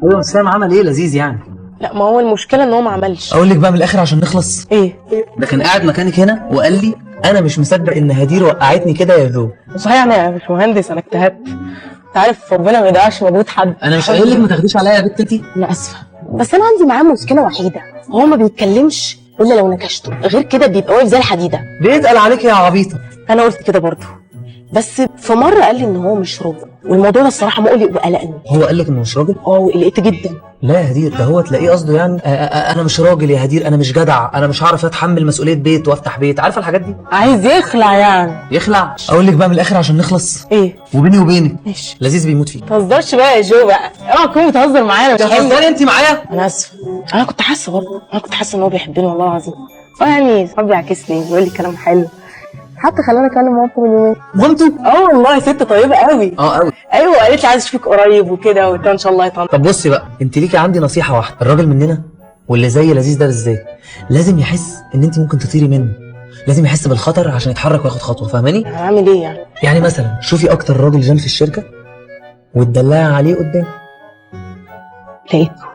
ايوه بس فاهم عمل ايه لذيذ يعني. لا ما هو المشكله ان هو ما عملش. اقول لك بقى من الاخر عشان نخلص. ايه؟ ده كان قاعد مكانك هنا وقال لي انا مش مصدق ان هدير وقعتني كده يا ذو. صحيح يا باشمهندس انا اجتهدت. انت عارف ربنا ما يضيعش مجهود حد. انا مش قايل لك ما تاخديش عليا يا بنت انتي. انا اسفه بس انا عندي معاه مشكله وحيده، هو ما بيتكلمش الا لو نكشته، غير كده بيبقى واقف زي الحديده. بيتقل عليك يا عبيطه. انا قلت كده برضه، بس في مره قال لي ان هو مش راجل، والموضوع ده الصراحه مقلق وقلقني. هو قال لك انه مش راجل؟ وقلقت جدا. لا يا هدير، ده هو تلاقيه قصده يعني انا مش راجل يا هدير، انا مش جدع، انا مش هعرف اتحمل مسؤوليه بيت وافتح بيت، عارفه الحاجات دي. عايز يخلع يعني. يخلع؟ اقول لك بقى من الاخر عشان نخلص. ايه؟ وبيني وبينك ماشي. لذيذ بيموت فيك. ما تهزرش بقى يا جو بقى، اوعى تكون بتهزر معايا. مش حلو. تهزري انت معايا؟ انا اسفه، انا كنت حاسه برضه، انا كنت حاسه ان هو بيحبني والله العظيم. يعني صحابي بيعكسني بيقول لي كلام حلو، حتى خلاني اكلم مامته من يومين. مامته؟ والله ست طيبه قوي. قوي. ايوه قالت لي عايز اشوفك قريب وكده، وقلت لها ان شاء الله يطلع. طب بصي بقى، انت ليكي عندي نصيحه واحده، الراجل مننا واللي زي لذيذ ده بالذات لازم يحس ان انت ممكن تطيري منه، لازم يحس بالخطر عشان يتحرك وياخد خطوه، فاهماني؟ هعمل ايه يعني؟ يعني مثلا شوفي اكتر راجل جان في الشركه وتدلعي عليه قدام. لقيته.